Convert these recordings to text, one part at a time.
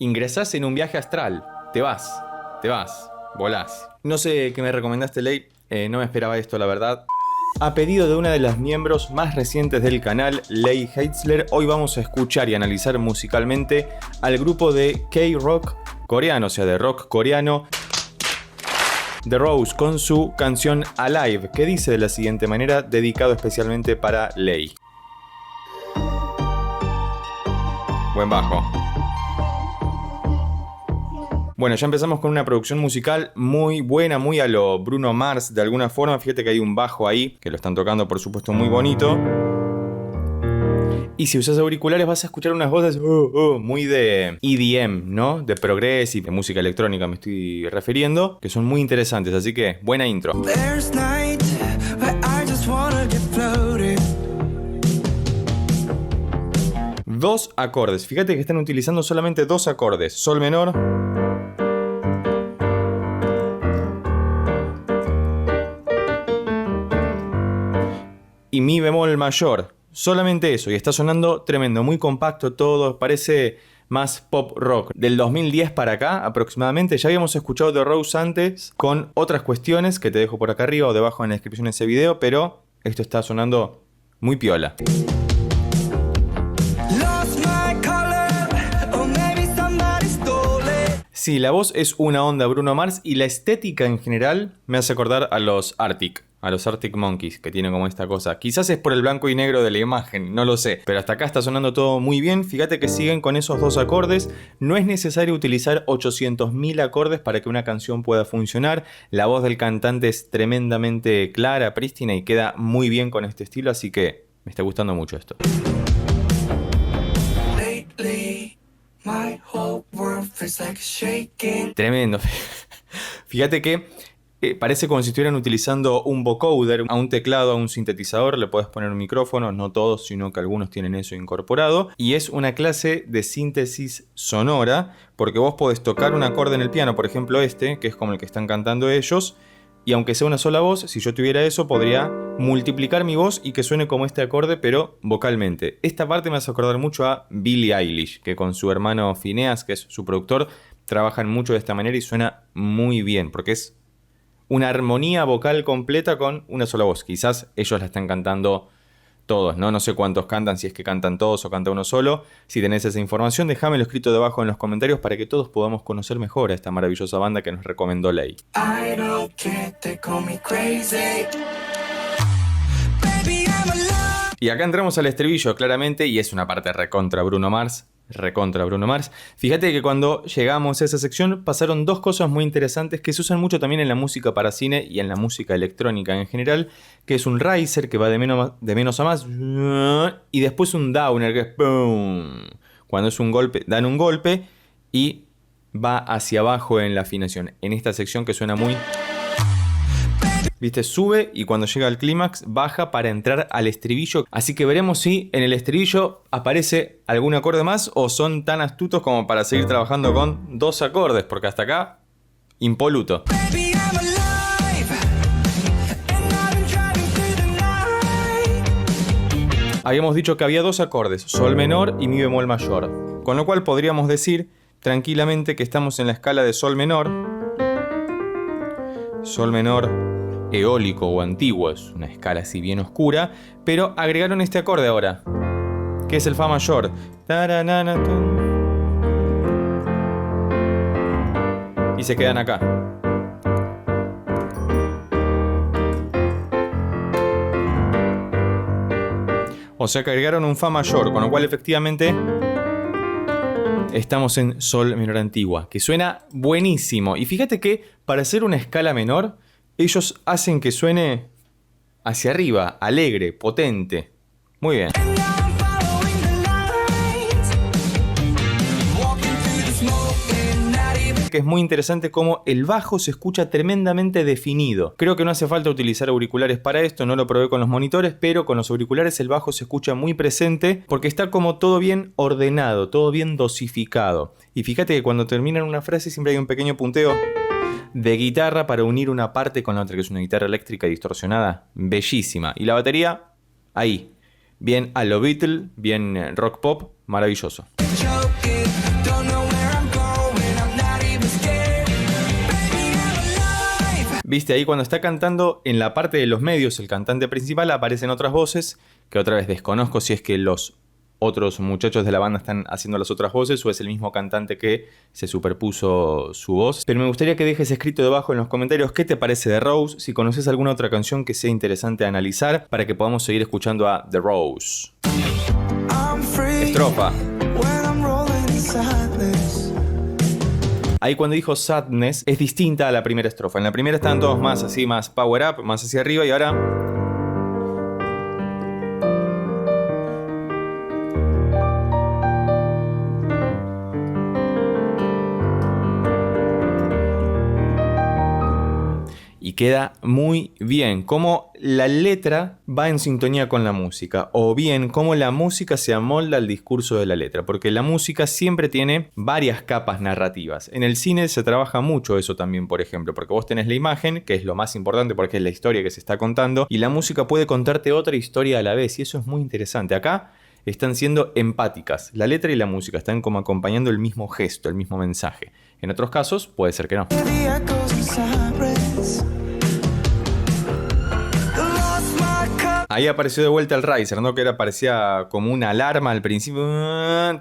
Ingresás en un viaje astral. Te vas, volás. No sé qué me recomendaste, Ley. No me esperaba esto, la verdad. A pedido de una de las miembros más recientes del canal, Ley Heitzler, hoy vamos a escuchar y analizar musicalmente al grupo de K-Rock coreano, o sea, de rock coreano, The Rose, con su canción Alive, que dice de la siguiente manera, dedicado especialmente para Ley. Buen bajo. Bueno, ya empezamos con una producción musical muy buena, muy a lo Bruno Mars de alguna forma. Fíjate que hay un bajo ahí, que lo están tocando por supuesto muy bonito. Y si usas auriculares vas a escuchar unas voces muy de EDM, ¿no? De progressive, de música electrónica me estoy refiriendo, que son muy interesantes, así que buena intro. Dos acordes, fíjate que están utilizando solamente dos acordes, sol menor y mi bemol mayor. Solamente eso, y está sonando tremendo, muy compacto todo, parece más pop rock. Del 2010 para acá aproximadamente, ya habíamos escuchado The Rose antes con otras cuestiones que te dejo por acá arriba o debajo en la descripción de ese video, pero esto está sonando muy piola. Sí, la voz es una onda Bruno Mars y la estética en general me hace acordar a los Arctic Monkeys, que tienen como esta cosa. Quizás es por el blanco y negro de la imagen, no lo sé, pero hasta acá está sonando todo muy bien. Fíjate que siguen con esos dos acordes. No es necesario utilizar 800.000 acordes para que una canción pueda funcionar. La voz del cantante es tremendamente clara, prístina y queda muy bien con este estilo, así que me está gustando mucho esto. Tremendo. Fíjate que parece como si estuvieran utilizando un vocoder, a un teclado, a un sintetizador, le puedes poner un micrófono, no todos, sino que algunos tienen eso incorporado. Y es una clase de síntesis sonora, porque vos podés tocar un acorde en el piano, por ejemplo este, que es como el que están cantando ellos, y aunque sea una sola voz, si yo tuviera eso, podría multiplicar mi voz y que suene como este acorde, pero vocalmente. Esta parte me hace acordar mucho a Billie Eilish, que con su hermano Phineas, que es su productor, trabajan mucho de esta manera y suena muy bien, porque es una armonía vocal completa con una sola voz. Quizás ellos la están cantando todos, ¿no? No sé cuántos cantan, si es que cantan todos o canta uno solo. Si tenés esa información, déjamelo escrito debajo en los comentarios para que todos podamos conocer mejor a esta maravillosa banda que nos recomendó Ley. Y acá entramos al estribillo claramente y es una parte recontra Bruno Mars. Fíjate que cuando llegamos a esa sección pasaron dos cosas muy interesantes que se usan mucho también en la música para cine y en la música electrónica en general, que es un riser que va de menos a más y después un downer que es boom. Cuando es un golpe, dan un golpe y va hacia abajo en la afinación. En esta sección que suena muy... ¿Viste? Sube y cuando llega al clímax baja para entrar al estribillo. Así que veremos si en el estribillo aparece algún acorde más o son tan astutos como para seguir trabajando con dos acordes. Porque hasta acá, impoluto. Habíamos dicho que había dos acordes, sol menor y mi bemol mayor. Con lo cual podríamos decir tranquilamente que estamos en la escala de sol menor eólico o antiguo, es una escala así bien oscura, pero agregaron este acorde ahora, que es el fa mayor. Y se quedan acá. O sea que agregaron un fa mayor, con lo cual efectivamente estamos en sol menor antigua, que suena buenísimo. Y fíjate que para hacer una escala menor, ellos hacen que suene hacia arriba, alegre, potente. Muy bien. Que es muy interesante cómo el bajo se escucha tremendamente definido. Creo que no hace falta utilizar auriculares para esto, no lo probé con los monitores, pero con los auriculares el bajo se escucha muy presente porque está como todo bien ordenado, todo bien dosificado. Y fíjate que cuando terminan una frase siempre hay un pequeño punteo de guitarra para unir una parte con la otra, que es una guitarra eléctrica distorsionada, bellísima. Y la batería, ahí, bien a lo Beatle, bien rock pop, maravilloso. Viste, ahí cuando está cantando en la parte de los medios, el cantante principal, aparecen otras voces, que otra vez desconozco si es que los otros muchachos de la banda están haciendo las otras voces o es el mismo cantante que se superpuso su voz. Pero me gustaría que dejes escrito debajo en los comentarios qué te parece The Rose, si conoces alguna otra canción que sea interesante analizar para que podamos seguir escuchando a The Rose. Estrofa. Ahí cuando dijo Sadness es distinta a la primera estrofa. En la primera están todos más así, más power up, más hacia arriba, y ahora... y queda muy bien. Cómo la letra va en sintonía con la música, o bien cómo la música se amolda al discurso de la letra, porque la música siempre tiene varias capas narrativas. En el cine se trabaja mucho eso también, por ejemplo, porque vos tenés la imagen, que es lo más importante porque es la historia que se está contando, y la música puede contarte otra historia a la vez, y eso es muy interesante. Acá están siendo empáticas. La letra y la música están como acompañando el mismo gesto, el mismo mensaje. En otros casos, puede ser que no. Ahí apareció de vuelta el riser, ¿no? Que parecía como una alarma al principio,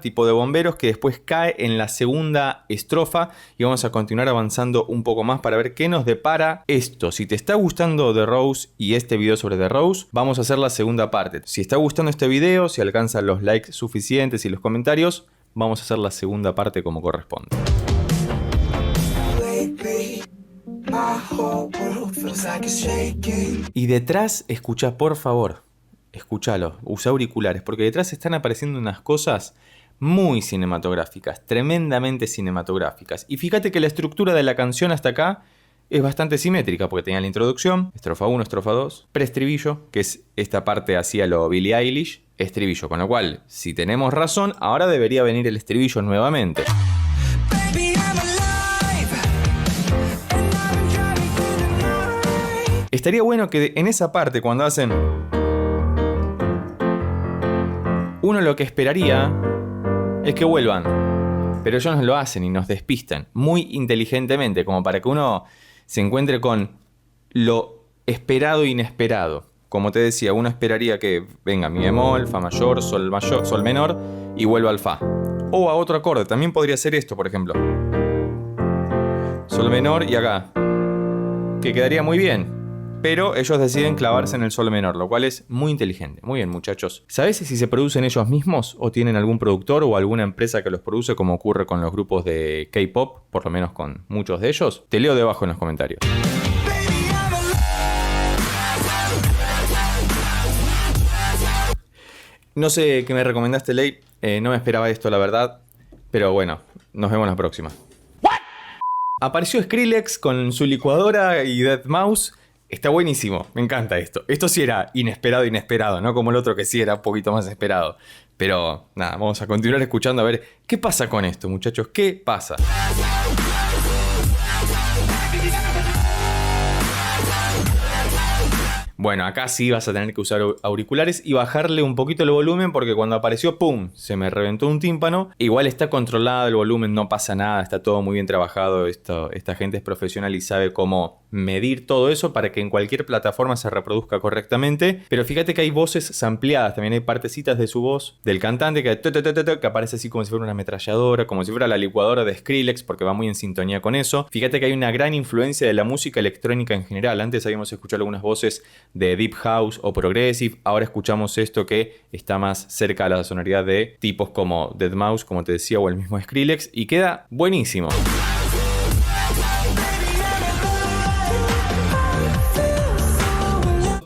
tipo de bomberos, que después cae en la segunda estrofa. Y vamos a continuar avanzando un poco más para ver qué nos depara esto. Si te está gustando The Rose y este video sobre The Rose, vamos a hacer la segunda parte. Si está gustando este video, si alcanzan los likes suficientes y los comentarios, vamos a hacer la segunda parte como corresponde. Y detrás, escucha, por favor, escúchalo, usa auriculares, porque detrás están apareciendo unas cosas muy cinematográficas, tremendamente cinematográficas. Y fíjate que la estructura de la canción hasta acá es bastante simétrica, porque tenía la introducción, estrofa 1, estrofa 2, preestribillo, que es esta parte hacia lo Billie Eilish, estribillo, con lo cual, si tenemos razón, ahora debería venir el estribillo nuevamente. Estaría bueno que en esa parte, cuando hacen... uno lo que esperaría es que vuelvan. Pero ellos no lo hacen y nos despistan muy inteligentemente, como para que uno se encuentre con lo esperado e inesperado. Como te decía, uno esperaría que venga mi bemol, fa mayor, sol menor y vuelva al fa. O a otro acorde, también podría ser esto, por ejemplo. Sol menor y acá. Que quedaría muy bien. Pero ellos deciden clavarse en el sol menor, lo cual es muy inteligente. Muy bien, muchachos. ¿Sabés si se producen ellos mismos o tienen algún productor o alguna empresa que los produce, como ocurre con los grupos de K-pop, por lo menos con muchos de ellos? Te leo debajo en los comentarios. No sé qué me recomendaste, Ley. No me esperaba esto, la verdad. Pero bueno, nos vemos la próxima. Apareció Skrillex con su licuadora y Deadmau5. Está buenísimo, me encanta esto. Esto sí era inesperado, no como el otro que sí era un poquito más esperado. Pero nada, vamos a continuar escuchando a ver qué pasa con esto, muchachos. ¿Qué pasa? Bueno, acá sí vas a tener que usar auriculares y bajarle un poquito el volumen, porque cuando apareció, ¡pum!, se me reventó un tímpano. Igual está controlado el volumen, no pasa nada, está todo muy bien trabajado. Esta gente es profesional y sabe cómo medir todo eso para que en cualquier plataforma se reproduzca correctamente. Pero fíjate que hay voces sampleadas, también hay partecitas de su voz, del cantante, que aparece así como si fuera una ametralladora, como si fuera la licuadora de Skrillex, porque va muy en sintonía con eso. Fíjate que hay una gran influencia de la música electrónica en general. Antes habíamos escuchado algunas voces de Deep House o Progressive, ahora escuchamos esto que está más cerca a la sonoridad de tipos como Deadmau5, como te decía, o el mismo Skrillex, y queda buenísimo.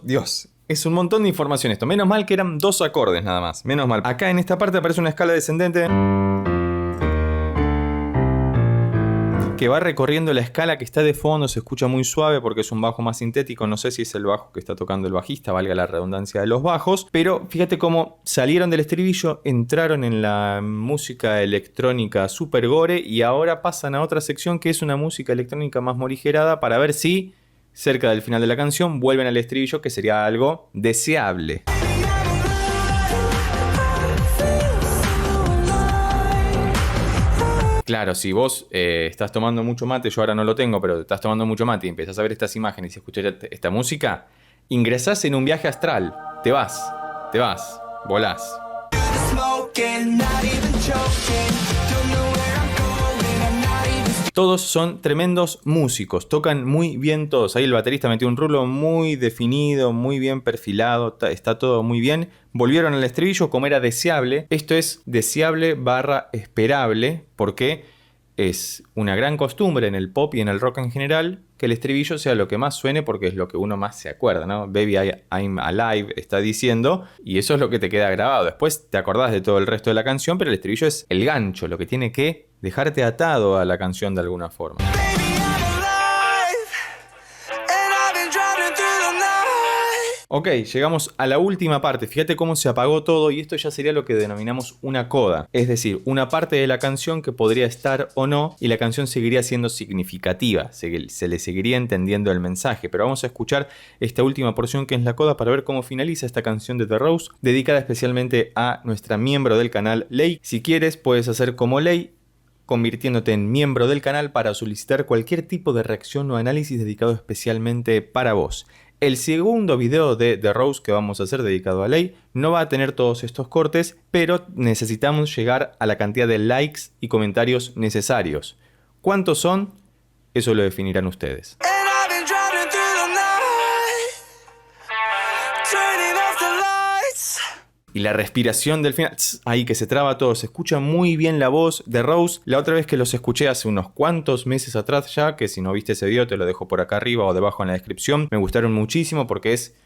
Dios, es un montón de información esto. Menos mal que eran 2 acordes nada más. Menos mal. Acá en esta parte aparece una escala descendente que va recorriendo la escala, que está de fondo, se escucha muy suave porque es un bajo más sintético. No sé si es el bajo que está tocando el bajista, valga la redundancia de los bajos. Pero fíjate cómo salieron del estribillo, entraron en la música electrónica super gore y ahora pasan a otra sección que es una música electrónica más morigerada, para ver si cerca del final de la canción vuelven al estribillo, que sería algo deseable. Claro, si vos estás tomando mucho mate, yo ahora no lo tengo, pero estás tomando mucho mate y empezás a ver estas imágenes y escuchar esta música, ingresás en un viaje astral. Te vas, volás. Todos son tremendos músicos, tocan muy bien todos. Ahí el baterista metió un rulo muy definido, muy bien perfilado, está todo muy bien. Volvieron al estribillo como era deseable. Esto es deseable / esperable, porque es una gran costumbre en el pop y en el rock en general que el estribillo sea lo que más suene porque es lo que uno más se acuerda, ¿no? Baby I'm Alive está diciendo, y eso es lo que te queda grabado. Después te acordás de todo el resto de la canción, pero el estribillo es el gancho, lo que tiene que dejarte atado a la canción de alguna forma. Ok, llegamos a la última parte. Fíjate cómo se apagó todo y esto ya sería lo que denominamos una coda. Es decir, una parte de la canción que podría estar o no y la canción seguiría siendo significativa. Se le seguiría entendiendo el mensaje. Pero vamos a escuchar esta última porción que es la coda para ver cómo finaliza esta canción de The Rose, dedicada especialmente a nuestra miembro del canal, Lei. Si quieres, puedes hacer como Lei, convirtiéndote en miembro del canal para solicitar cualquier tipo de reacción o análisis dedicado especialmente para vos. El segundo video de The Rose que vamos a hacer dedicado a Lei no va a tener todos estos cortes, pero necesitamos llegar a la cantidad de likes y comentarios necesarios. ¿Cuántos son? Eso lo definirán ustedes. Y la respiración del final, ahí que se traba todo, se escucha muy bien la voz de Rose. La otra vez que los escuché hace unos cuantos meses atrás ya, que si no viste ese video te lo dejo por acá arriba o debajo en la descripción, me gustaron muchísimo porque es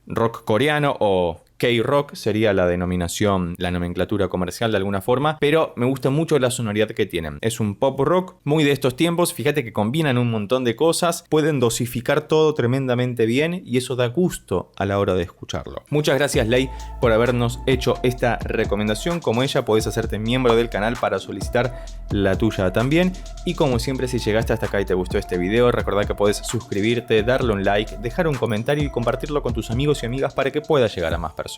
rock coreano o K-rock sería la denominación, la nomenclatura comercial de alguna forma, pero me gusta mucho la sonoridad que tienen. Es un pop rock muy de estos tiempos, fíjate que combinan un montón de cosas, pueden dosificar todo tremendamente bien y eso da gusto a la hora de escucharlo. Muchas gracias Lei por habernos hecho esta recomendación. Como ella podés hacerte miembro del canal para solicitar la tuya también. Y como siempre, si llegaste hasta acá y te gustó este video, recordá que podés suscribirte, darle un like, dejar un comentario y compartirlo con tus amigos y amigas para que pueda llegar a más personas.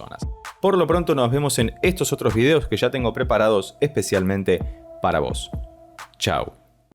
Por lo pronto nos vemos en estos otros videos que ya tengo preparados especialmente para vos. Chao.